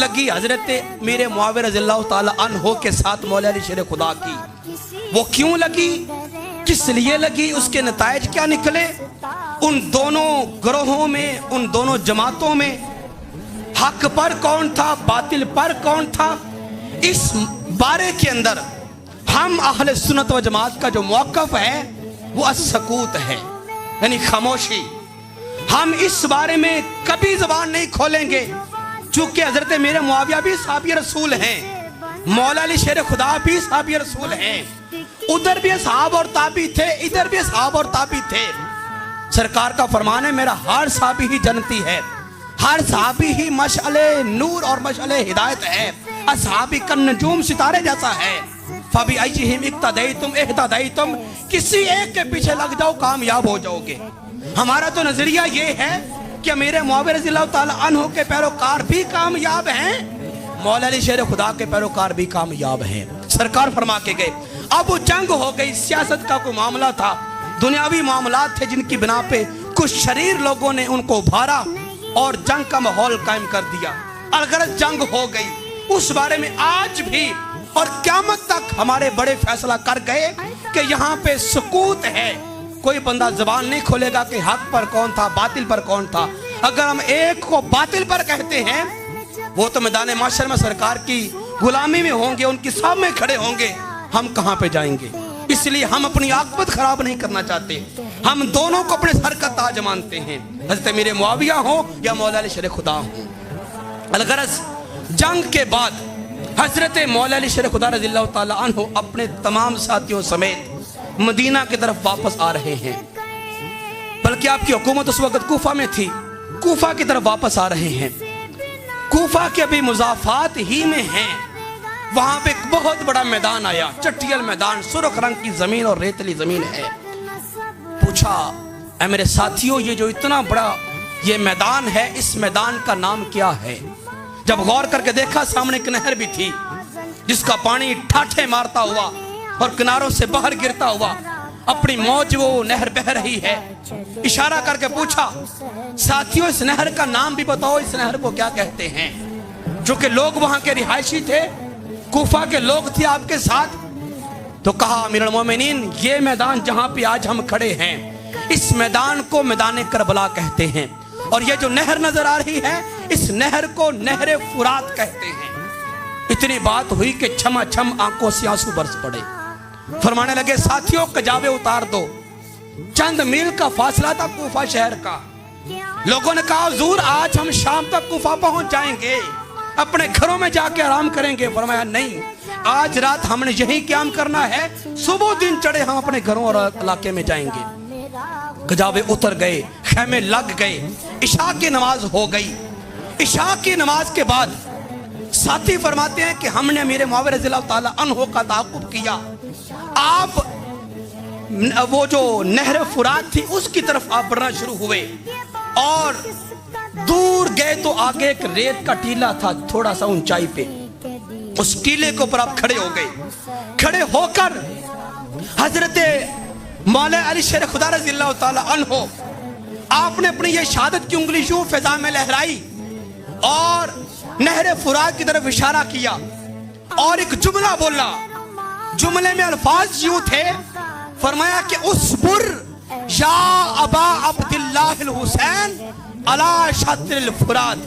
लगी हजरत मीर मुआविया रज़ी अल्लाह ताला अन्हो के साथ मौला अली शेर खुदा की, वो क्यों लगी, किस लिए लगी, उसके नतायज क्या निकले, उन दोनों ग्रोहों में, उन दोनों जमातों में हक पर कौन था, बातिल पर कौन था, इस बारे के अंदर हम अहले सुन्नत व जमात का जो मौक़िफ़ है वो अस्सकूत है, यानी खामोशी। हम इस बारे में कभी ज़बान नहीं खोलेंगे, चूंकि हजरत मीर मुआविया भी सहाबी रसूल हैं, मौला अली शेर खुदा भी सहाबी रसूल हैं, उधर भी असहाब और ताबी थे, इधर भी असहाब और ताबी थे। सरकार का फरमान है, मेरा हर सहाबी ही जन्नती है, हर सहाबी ही मशअले नूर और मशअले हिदायत है, असहाबी का नजूम सितारे जैसा है। फबी अय्यिहिम इक्तदैतुम इहतदैतुम, किसी एक के पीछे लग जाओ कामयाब हो जाओगे। हमारा तो नजरिया ये है कि मीर मुआविया रज़ी अल्लाह ताला अन्हु के पैरोकार भी कामयाब हैं, मौला अली शेर खुदा के पैरोकार भी कामयाब हैं। सरकार फरमा के गए, अब जंग हो गई, सियासत का कोई मामला था, दुनियावी मामलात थे जिनकी बिना पे कुछ शरीर लोगों ने उनको उभारा और जंग का माहौल कायम कर दिया। अलगरज जंग हो गई, उस बारे में आज भी और क़यामत तक हमारे बड़े फैसला कर गए कि यहाँ पे सुकूत है, कोई बंदा जबान नहीं खोलेगा कि हक पर कौन था, बातिल पर कौन था। अगर हम एक को बातिल पर कहते हैं, वो तो मैदान माशर में सरकार की गुलामी में होंगे, उनकी सामने में खड़े होंगे, हम कहाँ पे जाएंगे। इसलिए हम अपनी आकबत खराब नहीं करना चाहते, हम दोनों को अपने सर का ताज मानते हैं, हज़रत मीर मुआविया हो या मौला अली शेर खुदा हो। अलगरज जंग के बाद हज़रत मौला अली शेर खुदा रज़ी अल्लाह ताला अन्हु अपने तमाम साथियों समेत मदीना की तरफ वापस आ रहे हैं, बल्कि आपकी हुकूमत उस वक्त कूफा में थी, कूफा की तरफ वापस आ रहे हैं। कूफा के अभी मुज़ाफ़ात ही में हैं, वहां पे एक बहुत बड़ा मैदान आया, चट्टियल मैदान, सुर्ख रंग की जमीन और रेतली जमीन है। पूछा, ऐ मेरे साथियों, ये जो इतना बड़ा ये मैदान है, इस मैदान का नाम क्या है। जब गौर करके देखा, सामने एक नहर भी थी जिसका पानी ठाठे मारता हुआ और किनारों से बाहर गिरता हुआ अपनी मौज वो नहर बह रही है। इशारा करके पूछा, साथियों इस नहर का नाम भी बताओ, इस नहर को क्या कहते हैं। जो कि लोग वहां के रिहायशी थे, कूफा के लोग थे आपके साथ। तो कहा, अमीरुल मोमिनीन, ये मैदान जहां पे आज हम खड़े हैं, इस मैदान को मैदान करबला कहते हैं, और ये जो नहर नजर आ रही है, इस नहर को नहर फुरात कहते हैं। इतनी बात हुई कि छमा छम आंखों से आंसू बरस पड़े। फरमाने लगे, साथियों कजाबे उतार दो। चंद मील का फासला था कूफा शहर का। लोगों ने कहा, हुजूर आज हम शाम तक कूफा पहुंच जाएंगे, अपने घरों में जाके आराम करेंगे। फरमाया, नहीं, आज रात हमने यही क्याम करना है, सुबह दिन चढ़े हम अपने घरों और इलाके में जाएंगे। कजाबे उतर गए, खेमे लग गए, इशा की नमाज हो गई। इशा की नमाज के बाद साथी फरमाते हैं कि हमने मीर मुआविया रज़ी अल्लाह ताला अन्हु का ताक़ुब किया। आप वो जो नहर फुरात थी उसकी तरफ आप बढ़ना शुरू हुए, और दूर गए तो आगे एक रेत का टीला था, थोड़ा सा ऊंचाई पे। उस टीले के ऊपर आप खड़े हो गए। खड़े होकर हजरत मौला अली शेर खुदा रज़ी अल्लाह ताला अन्हु आपने अपनी ये शहादत की उंगली यूं फिजा में लहराई और नहर फुरात की तरफ इशारा किया और एक जुमला बोला। जुमले में अल्फाज यूं थे, फरमाया कि उसबुर या अबा अब्दुल्लाह हुसैन अला शत्रिल फुरात,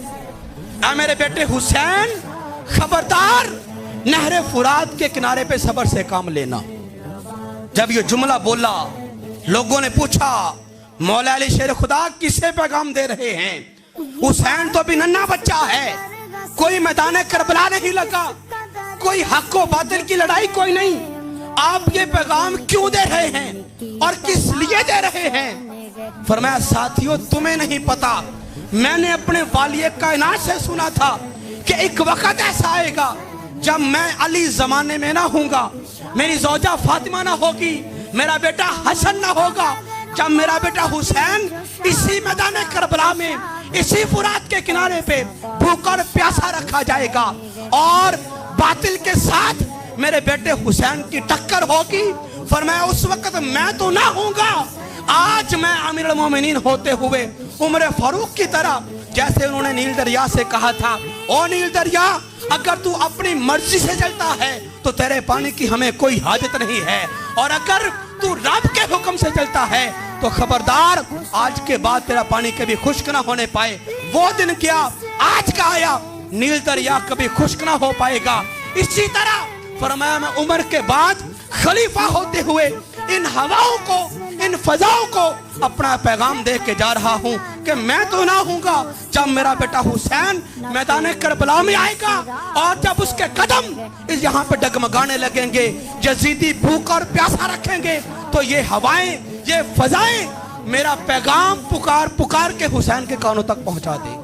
ऐ मेरे बेटे हुसैन, खबरदार नहर फुरात के किनारे पे सब्र से काम लेना। जब ये जुमला बोला, लोगों ने पूछा, मौला अली शेर खुदा किसे पैगाम दे रहे हैं। हुसैन तो अभी नन्हा बच्चा है, कोई मैदान करबला नहीं लगा, कोई हक व बातिल की लड़ाई कोई नहीं, आप ये पैगाम क्यों दे रहे हैं और किस लिए दे रहे हैं। फरमाया, साथियों तुम्हें नहीं पता, मैंने अपने वालिए कायनात से सुना था कि एक वक्त ऐसा आएगा जब मैं अली जमाने में ना होऊंगा, मेरी ज़ौजा फातिमा ना होगी, मेरा बेटा हसन ना होगा, जब मेरा बेटा हुसैन इसी मैदान करबला में, इसी फुरात के किनारे पे भूखा और प्यासा रखा जाएगा और बातिल के साथ मेरे बेटे हुसैन की टक्कर होगी। फरमाया, उस वक्त मैं तो ना होऊंगा, आज मैं अमीरुल मोमिनीन होते हुए उमर फारूक की तरह जैसे उन्होंने नील दरिया से कहा था, ओ नील दरिया, अगर तू अपनी मर्जी से चलता है तो तेरे पानी की हमें कोई हाजत नहीं है, और अगर तू रब के हुक्म से चलता है तो खबरदार, आज के बाद तेरा पानी कभी खुश्क ना होने पाए। वो दिन क्या आज का आया, नील दरिया कभी खुश्क ना हो पाएगा। इसी तरह फरमाया, मैं उम्र के बाद खलीफा होते हुए इन हवाओं को, इन फजाओं को अपना पैगाम दे के जा रहा हूं कि मैं तो ना हूंगा जब मेरा बेटा हुसैन मैदान करबला में आएगा, और जब उसके कदम इस यहाँ पे डगमगाने लगेंगे, यजीदी भूख और प्यासा रखेंगे, तो ये हवाएं, ये फजाएं मेरा पैगाम पुकार पुकार के हुसैन के कानों तक पहुंचा दे।